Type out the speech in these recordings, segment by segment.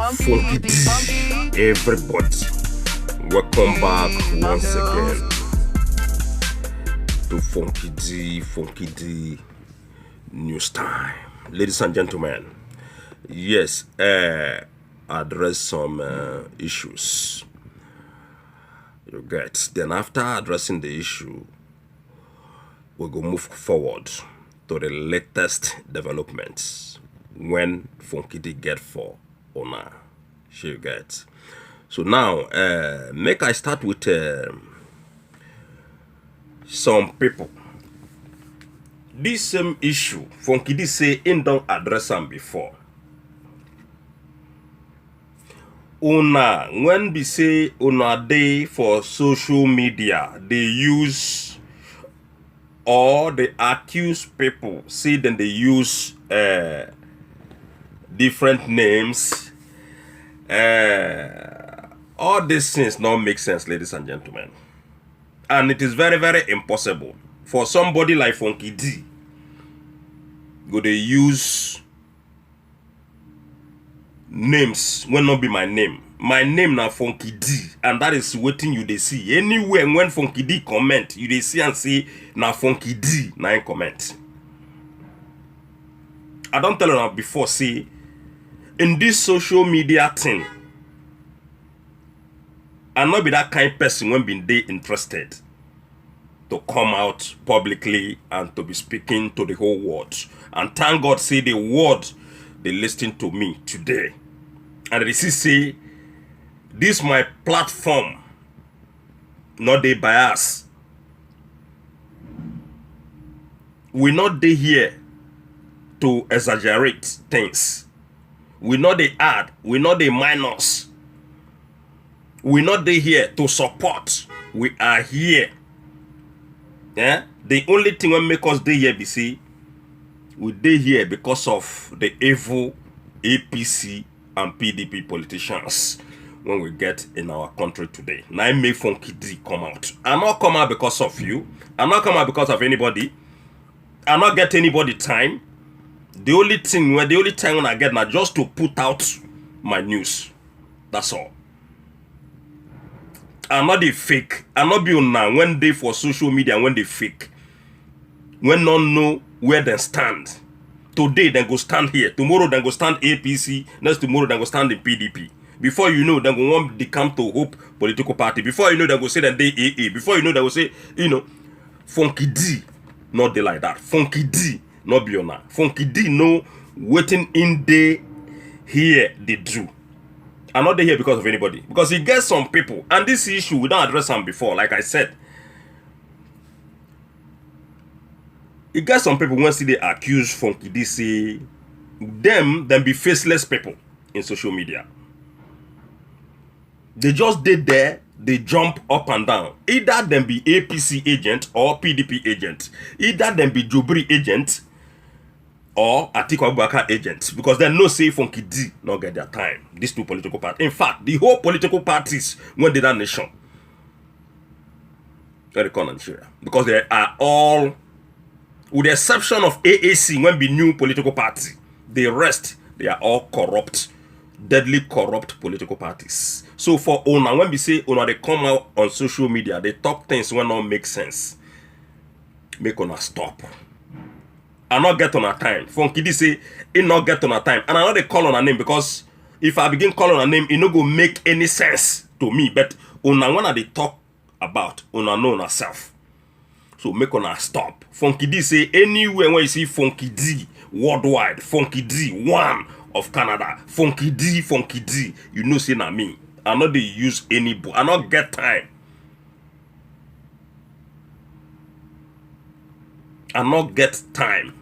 Funky D, everybody, welcome back once again to Funky D News Time. Ladies and gentlemen, yes, address some issues. You get. Then after addressing the issue, we go move forward to the latest developments when Funky D get for owner. You get. So now, make I start with some people. This same issue, Funky D say in don't address them before. Una, when we say una day for social media, they use or they accuse people, see then they use different names. All these things don't make sense, ladies and gentlemen. And it is very, very impossible for somebody like Funky D go they use names when not be my name. My name now Funky D, and that is waiting you they see. Anywhere when Funky D comment, you they see and say now Funky D now in comment. I don't tell you before, say in this social media thing, I not be that kind of person when been they interested to come out publicly and to be speaking to the whole world. And thank God say the world they listen to me today. And they say this my platform, not they bias. We not they here to exaggerate things. We not they add, we not they minus. We not they here to support. We are here. Yeah? The only thing that make us they here be see, we they here because of the evil APC and PDP politicians when we get in our country today. Now I make Funky D come out. I not come out because of you. I not come out because of anybody. I not get anybody time. The only thing the only time when I get now just to put out my news. That's all. I'm not the fake. I'm not be on now when they for social media when they fake. When none know where they stand. Today they go stand here. Tomorrow they go stand APC. Next tomorrow they go stand in PDP. Before you know, they go want to come to Hope political party. Before you know, they go say that they AA. Before you know, they go say, Funky D, not they like that. Funky D, not be on that. Funky D, no waiting in day here they do. I'm not here because of anybody. Because he gets some people. And this issue, we don't address them before. Like I said. He gets some people when see they accuse Funky D say them be faceless people in social media. They just did there. They jump up and down. Either them be APC agent or PDP agent. Either them be Jobri agent or Atiku Abubakar agent, because they no say Funky D not get their time. These two political parties. In fact, the whole political parties when they that nation, very Nigeria, because they are all, with the exception of AAC, when be new political party, the rest they are all corrupt, deadly corrupt political parties. So for Ona, when we say Ona, they come out on social media, they talk things when not make sense. Make Ona stop. I not get on a time. Funky D say, it not get on a time. And I know they call on a name because if I begin calling on a name, it no go make any sense to me. But Una, when they talk about, Una know herself. So make Una stop. Funky D say, anywhere when you see Funky D worldwide, Funky D, one of Canada, Funky D, you know say na me. I know they use any book. I not get time. I not get time.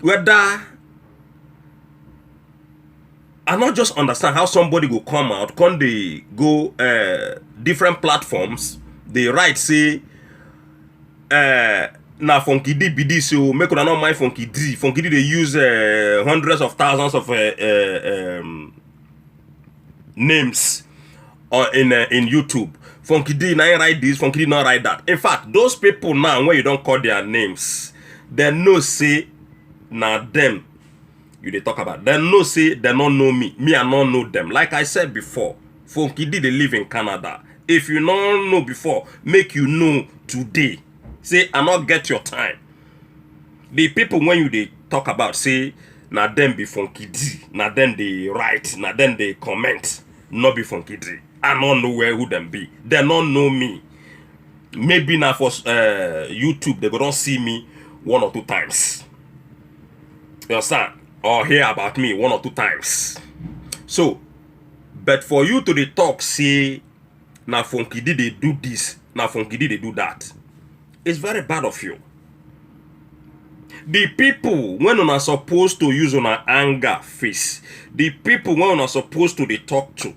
Whether I not just understand how somebody go come out, can they go different platforms, they write say na Funky D be this, so make una not mind Funky D. Funky D they use hundreds of thousands of names in YouTube. Funky D now write this, Funky D not write that. In fact, those people now when you don't call their names, they know say na them you dey talk about. Dem know say dem no know me. Me, I no know them. Like I said before, Funky D, they live in Canada. If you no know before, make you know today. Say, I not get your time. The people when you they talk about, say, na them be Funky D, na them they write, na them they comment, not be Funky D. I don't know who them be. They don't know me. Maybe now for YouTube, they go don't see me 1 or 2 times. You understand? Or hear about me 1 or 2 times. So, but for you to the talk, say, now Funky D they do this, now Funky D they do that. It's very bad of you. The people when una supposed to use una anger face, the people when una supposed to they talk to,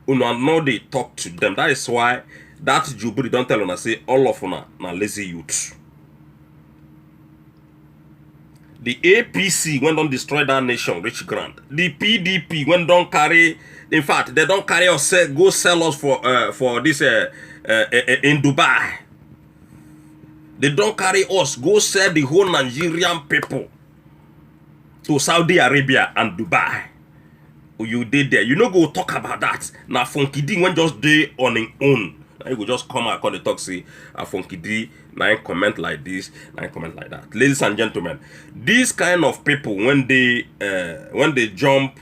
una know they talk to them. That is why that Jubri don't tell una say all of una na lazy youth. The APC when don't destroy that nation, rich grant. The PDP when don't carry, in fact, they don't carry us go sell us for this in Dubai. They don't carry us go sell the whole Nigerian people to Saudi Arabia and Dubai. You did there. You know go talk about that. Now Funky D when just day on his own. Now you go just come out and talk say Funky D now comment like this, now comment like that. Ladies and gentlemen, these kind of people when they jump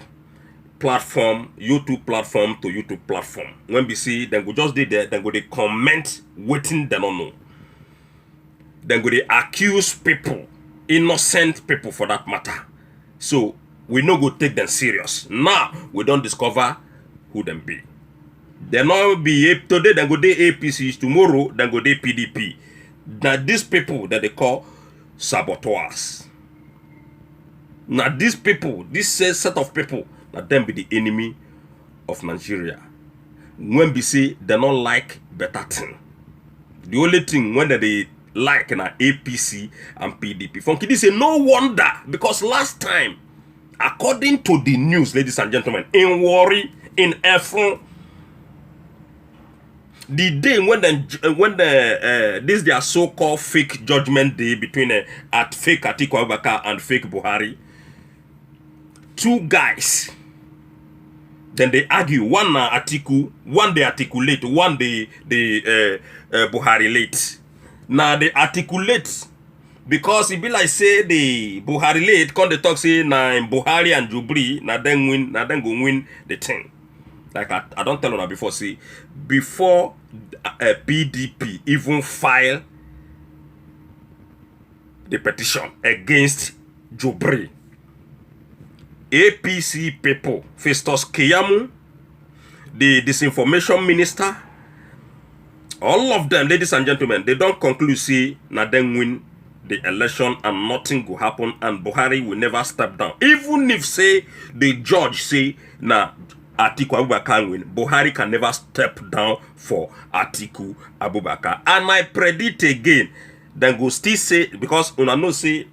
platform, YouTube platform to YouTube platform, when we see then go just there, then go they comment waiting they don't know. Then go they accuse people, innocent people for that matter. So we no go take them serious. Now we don't discover who them be. They not be today. Then go they APCs tomorrow. Then go they PDP. Now these people that they call saboteurs. Now these people, this set of people, that them be the enemy of Nigeria. When we say they not like better thing, the only thing when they like na APC and PDP. Funky D say no wonder because last time, according to the news, ladies and gentlemen, in Warri, in Efron, the day when this their so-called fake judgment day between at fake Atiku Abubakar and fake Buhari, 2 guys, then they argue. One na Atiku, one they articulate, one they Buhari late. Now they articulate because it be like say the Buhari late come they talk say na Buhari and Jubri na then go win the thing. Like I don't tell you before, see, before PDP even file the petition against Jubri, APC people, Festus Keyamo, the disinformation minister, all of them, ladies and gentlemen, they don't conclude say na then win the election and nothing will happen and Buhari will never step down. Even if say the judge say na Atiku Abubakar win, Buhari can never step down for Atiku Abubakar. And I predict again, then go still say, because una know say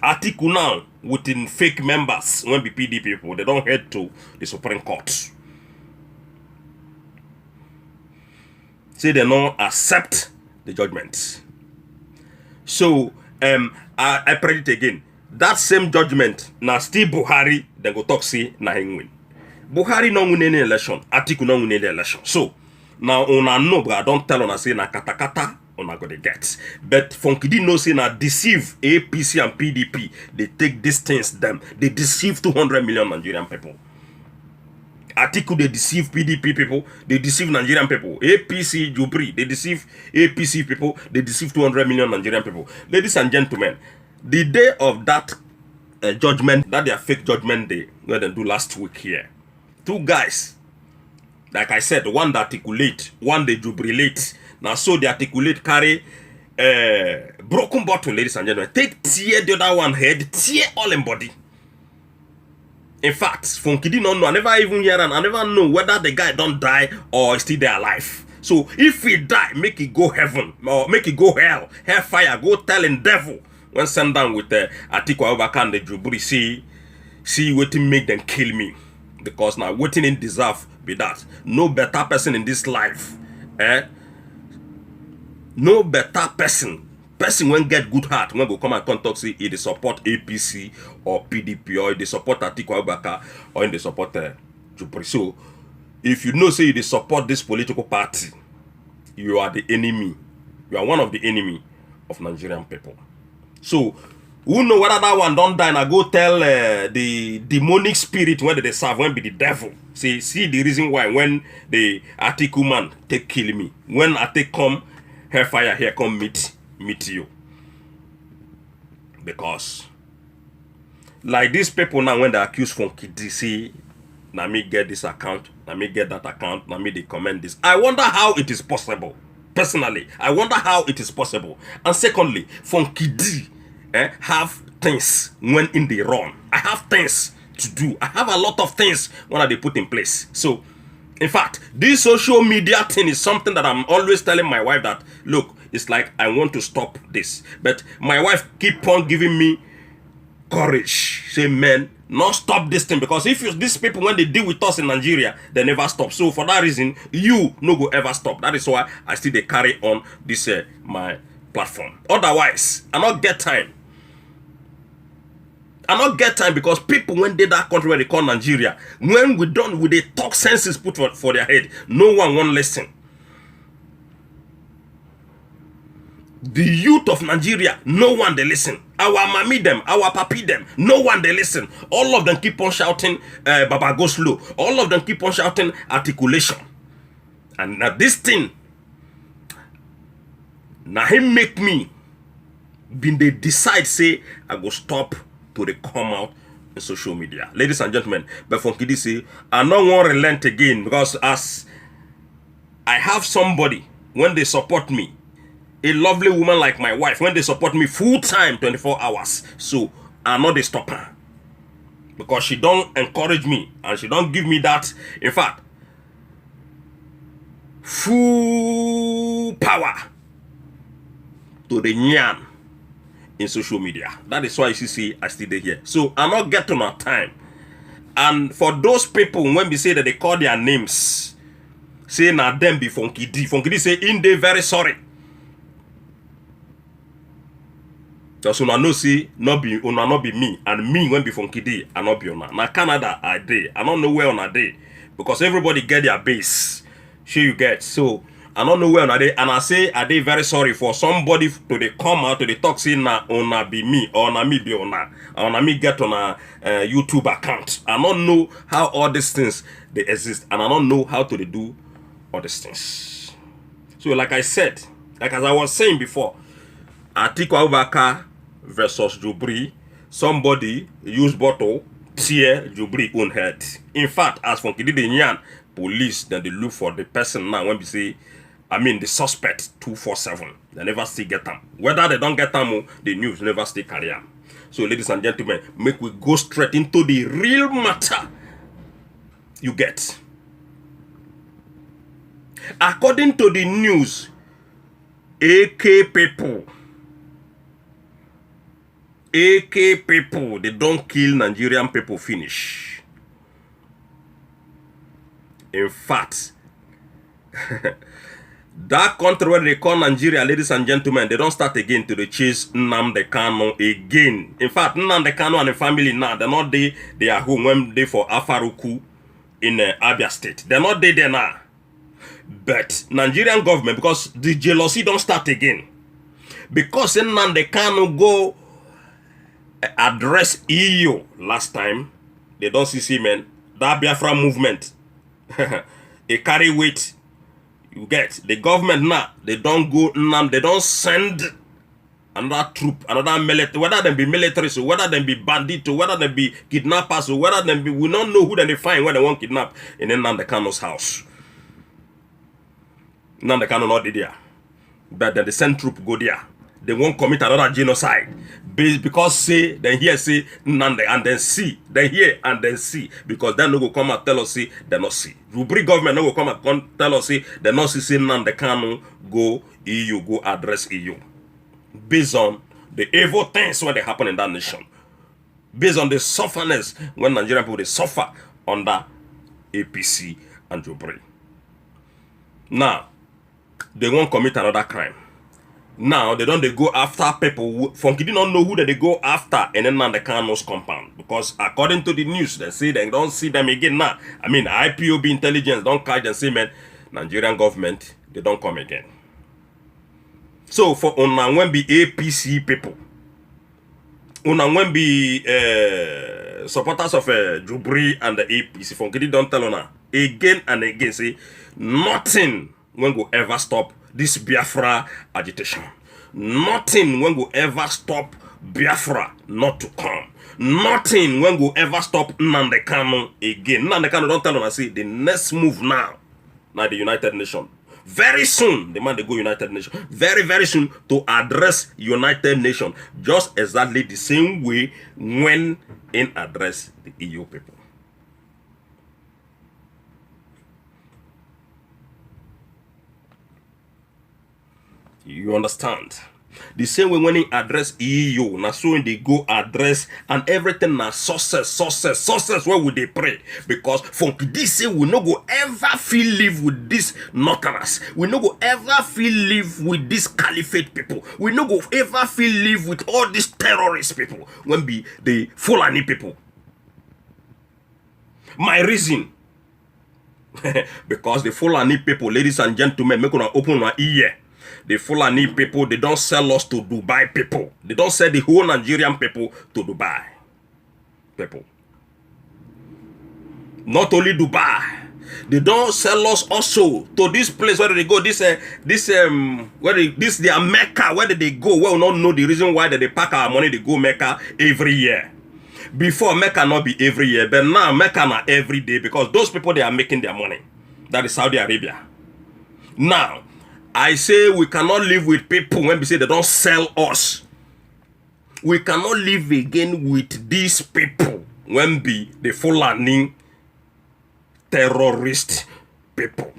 Atiku now within fake members when be PD people, they don't head to the Supreme Court. Say they don't accept the judgment. So I predict again, that same judgment now still Buhari, then go talk say na him win. Buhari no win any election, Atiku no win any election. So now una know, but I don't tell una say na kata una go dey get. But Funky D know say na deceive APC and PDP. They take these things them. They deceive 200 million Nigerian people. Atiku they deceive PDP people. They deceive Nigerian people. APC Jubri they deceive APC people. They deceive 200 million Nigerian people. Ladies and gentlemen, the day of that judgment, that their fake judgment day, where they do last week here, 2 guys, like I said, one that articulate, one they jubilate. Now so they articulate carry broken bottle, ladies and gentlemen. Take tear the other one head, tear all in body. In fact, Funky D don't know. I never even hear and I never know whether the guy don't die or is still there alive. So if he die, make it go heaven or make it go hell, hellfire. Go tell him devil when send down with Atiku Abubakar and the Jubri. See waiting make them kill me. Because now waiting in deserve be that. No better person in this life. No better person Person when get good heart when go come and talk say they support APC or PDP or they support Atiku Abubakar or they support Jupri. So if you know say they support this political party, you are the enemy. You are one of the enemy of Nigerian people. So who know whether that one don't die and go tell the demonic spirit when they serve when be the devil. See the reason why when the Atiku man take kill me. When I take come hellfire here come meet you. Because like these people now when they accuse Funky D say na me get this account, na me get that account, na me they comment this. I wonder how it is possible. Personally, I wonder how it is possible. And secondly, Funky D have things when in the run. I have things to do. I have a lot of things when they put in place. So, in fact, this social media thing is something that I'm always telling my wife that, look, it's like I want to stop this. But my wife keep on giving me courage. Say, man, not stop this thing. Because if these people, when they deal with us in Nigeria, they never stop. So for that reason, you no go ever stop. That is why I still they carry on this my platform. Otherwise, I not get time. I not get time because people when they that country where they call Nigeria, when we done with the talk senses put for their head, no one won't listen. The youth of Nigeria, no one they listen. Our mommy them, our papi them, no one they listen. All of them keep on shouting Baba go slow. All of them keep on shouting articulation. And now this thing, now him make me been they decide say I go stop to they come out in social media. Ladies and gentlemen, but Funky D say I no want relent again because as I have somebody when they support me, a lovely woman like my wife, when they support me full time 24 hours. So I know they stop her. Because she don't encourage me and she don't give me that. In fact, full power to the nyan in social media. That is why you see I still here. So I not get to my time. And for those people when we say that they call their names, say na them be Funky D. Funky D say in they very sorry. Because una know see not be me and me when be Funky D and not be una. Now Canada I dey. I don't know where on a day. Because everybody get their base. Sure you get. So I don't know where on a day. And I say I dey very sorry for somebody to they come out to the talk say na una be me or na me be una. Or na me get on a YouTube account. I don't know how all these things they exist. And I don't know how to they do all these things. So like I said, like as I was saying before, Atiku Abubakar versus Jubri, somebody use bottle tear Jubri own head. In fact, as Funky D the Nyan, police then they look for the person now when we say, I mean the suspect 247. They never still get them. Whether they don't get them, the news never still carry them. So ladies and gentlemen, make we go straight into the real matter. You get. According to the news, AK people, they don't kill Nigerian people finish. In fact, that country where they call Nigeria, ladies and gentlemen, they don't start again to the chase Nnamdi Kanu again. In fact, Nnamdi Kanu and the family now, they're not there. They are home when they for Afaruku in Abia State. They're not there now. But Nigerian government, because the jealousy don't start again. Because Nnamdi Kanu go address EU last time, they don't see men. That Biafra movement, they carry weight. You get the government now. They don't go now. They don't send another troop, another military. Whether they be military, so whether they be bandits, or whether they be kidnappers, or whether they be, we don't know who they find when they want kidnap in Nnamdi Kanu's house. Nnamdi Kanu not there, but then the send troop go there. They won't commit another genocide. Because say, then here say, Nnamdi, and then see. Then here and then see. Because then no go come and tell us, say, they not see. Rubri government no go come and tell us, say, they not see, say, Nnamdi Kanu go EU, go address EU. Based on the evil things when they happen in that nation. Based on the sufferness when Nigerian people, they suffer under APC and Jubri. Now, they won't commit another crime. Now they go after people. Funky did not know who they go after, and then the Kano's compound, because according to the news, they say they don't see them again now. I mean, IPOB intelligence don't catch and say, man, Nigerian government, they don't come again. So for una when be APC people, una when be supporters of Jubri and the APC, Funky don't tell una again and again, say nothing when go ever stop this Biafra agitation. Nothing when go ever stop Biafra not to come. Nothing when go ever stop Nnamdi Kanu again. Nnamdi Kanu don't tell them, I say the next move now the United Nations. Very soon, the man they go United Nations. Very, very soon to address United Nations. Just exactly the same way when in address the EU people. You understand? The same way when they address EU, now so when they go address and everything now success. Where would they pray? Because from this say we no go ever feel live with this Northerners. We no go ever feel live with this caliphate people. We no go ever feel live with all these terrorist people. When be the Fulani people. My reason. Because the Fulani people, ladies and gentlemen, make una open my ear. The Fulani people, they don't sell us to Dubai people. They don't sell the whole Nigerian people to Dubai people. Not only Dubai, they don't sell us also to this place where they go. This their Mecca. Where did they go? We will not know the reason why they pack our money. They go Mecca every year. Before Mecca not be every year, but now Mecca not every day because those people they are making their money. That is Saudi Arabia. Now. I say we cannot live with people when we say they don't sell us. We cannot live again with these people when be the Fulani terrorist people.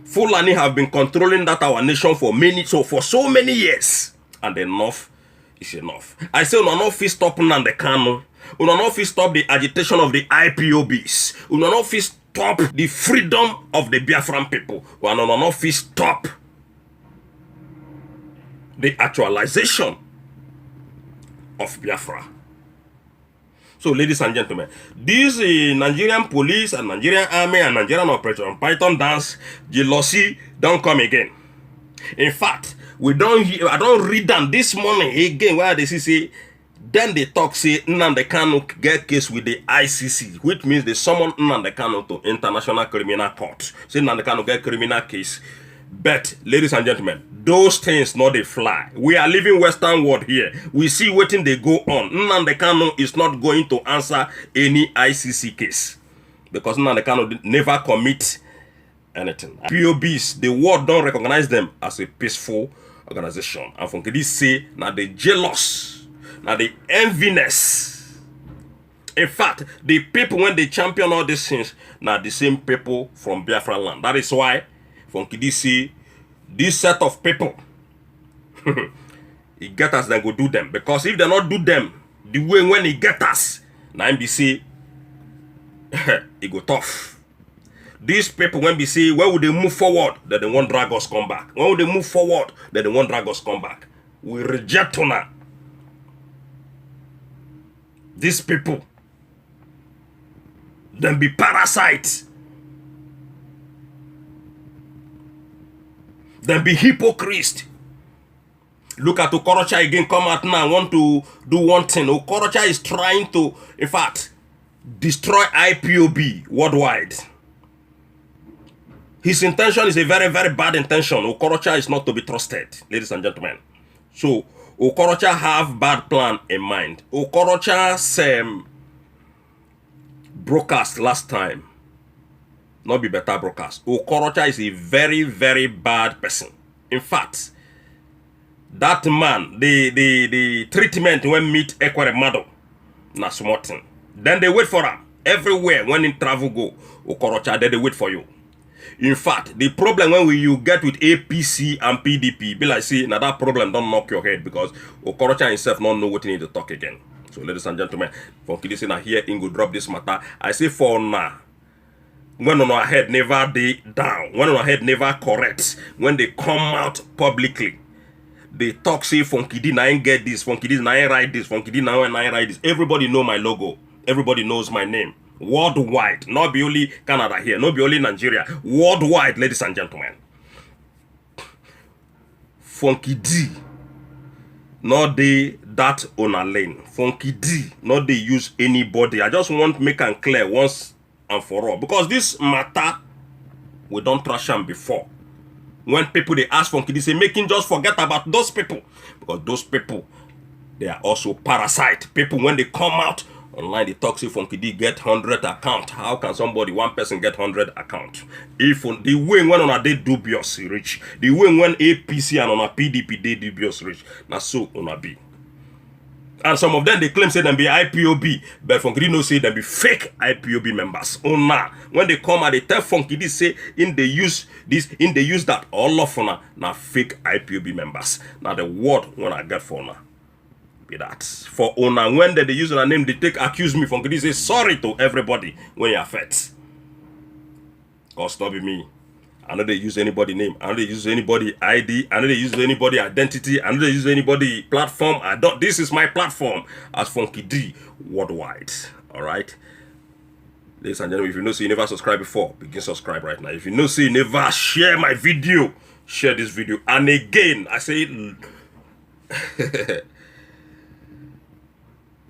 Fulani have been controlling that our nation for so many years. And enough is enough. I say we not fit stop Nnamdi Kanu. We not fit stop the agitation of the IPOBs. We not fit stop the freedom of the Biafran people. We are not fit stop the actualization of Biafra. So, ladies and gentlemen, this Nigerian police and Nigerian army and Nigerian Operation Python dance jealousy don't come again. In fact, I don't read them this morning again where they say. Then they talk, say, Nnamdi Kanu get case with the ICC, which means they summon Nnamdi Kanu to International Criminal Court. Say Nnamdi Kanu get criminal case. But, ladies and gentlemen, those things not they fly. We are living Western world here. We see waiting they go on. Nnamdi Kanu is not going to answer any ICC case. Because Nnamdi Kanu never commit anything. POBs, the world don't recognize them as a peaceful organization. And from this say, now they jealous. Now the enviness. In fact, the people when they champion all these things, now the same people from Biafra land. That is why from KDC, this set of people, it get us then go do them. Because if they not do them, the way when it get us, now NBC, it go tough. These people when we say where would they move forward, that they won't drag us come back. When would they move forward, that they won't drag us come back. We reject now. These people, them be parasites, them be hypocrites. Look at Okorocha again come out now, want to do one thing. Okorocha is trying to, in fact, destroy IPOB worldwide. His intention is a very, very bad intention. Okorocha is not to be trusted, ladies and gentlemen. So, Okorocha have bad plan in mind. Okorocha's broadcast last time, not be better broadcast. Okorocha is a very, very bad person. In fact, that man, the treatment when meet Ekweremadu, na small thing. Then they wait for him. Everywhere when in travel go, Okorocha, then they wait for you. In fact, the problem when you get with APC and PDP, be like, see, now that problem don't knock your head because Okorocha himself not know what he need to talk again. So, ladies and gentlemen, from Kidisi now here, Ingo drop this matter. I say for now, when on our head never they down, when on our head never correct, when they come out publicly, they talk say Funky D na ain't get this, Funky D na ain't write this, Funky D na ain't write this. Everybody know my logo. Everybody knows my name. Worldwide, not be only Canada here, not be only Nigeria. Worldwide, ladies and gentlemen. Funky D, not they that on a lane. Funky D, not they use anybody. I just want to make it clear once and for all, because this matter we don't trash them before. When people they ask Funky D, say making just forget about those people, because those people they are also parasite people. When they come out online, they talk say Funky D get 100 account. How can somebody, one person get 100 account? If the way when on a day dubious rich, the way when APC and on a PDP they dubious rich, now so on a be. And some of them they claim say them be IPOB, but Funky D no say them be fake IPOB members. Oh nah, when they come and they tell Funky D say in they use this, in they use that, all of na fake IPOB members. Now the word when I get for now. That for owner when they use their name, they take accuse me. Funky D say sorry to everybody when you're fat. Cause not be me. I know they use anybody name. I know they use anybody ID. I know they use anybody identity. I know they use anybody platform. I don't. This is my platform as Funky D worldwide. All right. Ladies and gentlemen, if you know, so you never subscribe before, begin subscribe right now. If you know, so you never share my video, share this video. And again, I say.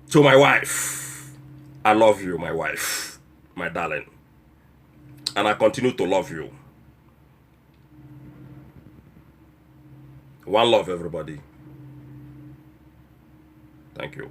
To my wife, I love you, my wife, my darling. And I continue to love you. One love, everybody. Thank you.